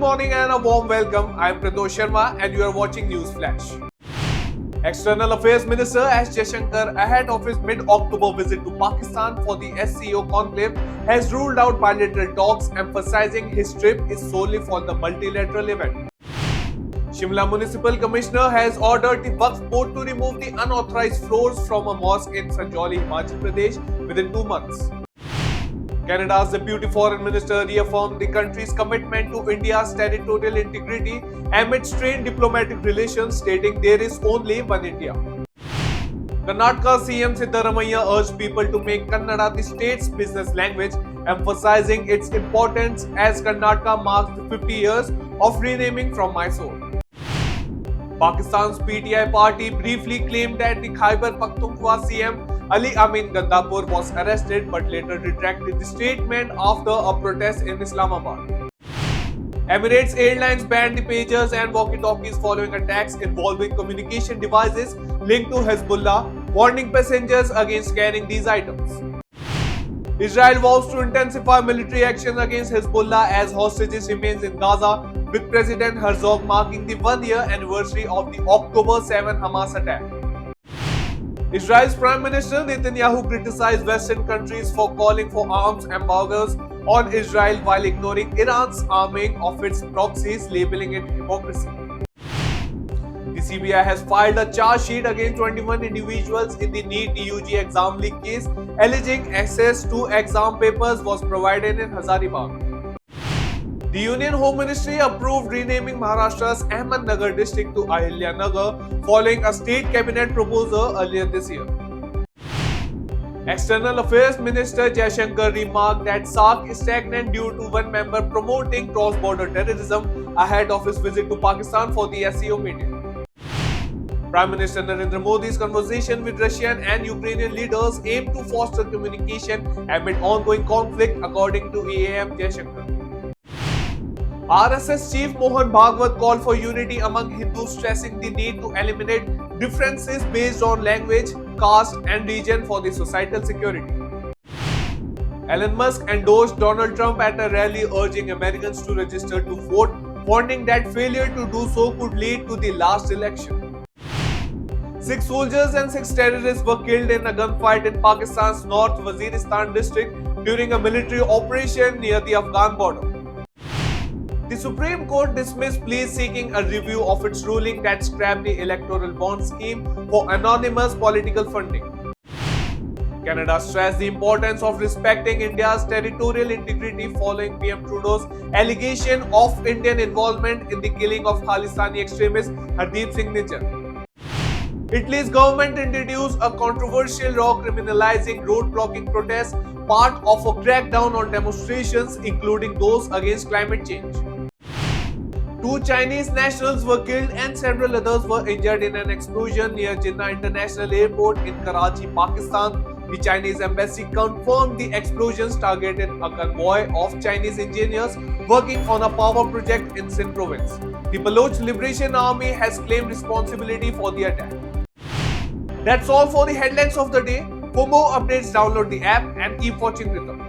morning and a warm welcome. I am Pratosh Sharma and you are watching News Flash. External Affairs Minister S. Jaishankar, ahead of his mid-October visit to Pakistan for the SCO conclave, has ruled out bilateral talks, emphasizing his trip is solely for the multilateral event. Shimla Municipal Commissioner has ordered the Waqf Board to remove the unauthorized floors from a mosque in Sanjauli, Himachal Pradesh within 2 months. Canada's Deputy Foreign Minister reaffirmed the country's commitment to India's territorial integrity amid strained diplomatic relations, stating there is only one India. Karnataka CM Siddaramaiah urged people to make Kannada the state's business language, emphasizing its importance as Karnataka marks the 50 years of renaming from Mysore. Pakistan's PTI party briefly claimed that the Khyber Pakhtunkhwa CM Ali Amin Gandapur was arrested but later retracted the statement after a protest in Islamabad. Emirates Airlines banned the pagers and walkie-talkies following attacks involving communication devices linked to Hezbollah, warning passengers against carrying these items. Israel vows to intensify military action against Hezbollah as hostages remains in Gaza, with President Herzog marking the 1-year anniversary of the October 7 Hamas attack. Israel's Prime Minister Netanyahu criticized Western countries for calling for arms embargoes on Israel while ignoring Iran's arming of its proxies, labeling it hypocrisy. The CBI has filed a charge sheet against 21 individuals in the NEET UG exam leak case, alleging access to exam papers was provided in Hazaribagh. The Union Home Ministry approved renaming Maharashtra's Ahmednagar district to Ahilyanagar following a state cabinet proposal earlier this year. External Affairs Minister Jaishankar remarked that SAARC is stagnant due to one member promoting cross-border terrorism ahead of his visit to Pakistan for the SCO meeting. Prime Minister Narendra Modi's conversation with Russian and Ukrainian leaders aimed to foster communication amid ongoing conflict, according to EAM Jaishankar. RSS Chief Mohan Bhagwat called for unity among Hindus, stressing the need to eliminate differences based on language, caste and region for the societal security. Elon Musk endorsed Donald Trump at a rally urging Americans to register to vote, warning that failure to do so could lead to the last election. 6 soldiers and 6 terrorists were killed in a gunfight in Pakistan's North Waziristan district during a military operation near the Afghan border. The Supreme Court dismissed pleas seeking a review of its ruling that scrapped the electoral bond scheme for anonymous political funding. Canada stressed the importance of respecting India's territorial integrity following PM Trudeau's allegation of Indian involvement in the killing of Khalistani extremist Hardeep Singh Nijjar. Italy's government introduced a controversial law criminalizing road blocking protests, part of a crackdown on demonstrations, including those against climate change. 2 Chinese nationals were killed and several others were injured in an explosion near Jinnah International Airport in Karachi, Pakistan. The Chinese embassy confirmed the explosions targeted a convoy of Chinese engineers working on a power project in Sindh province. The Baloch Liberation Army has claimed responsibility for the attack. That's all for the headlines of the day. For more updates, download the app and keep watching Rhythm.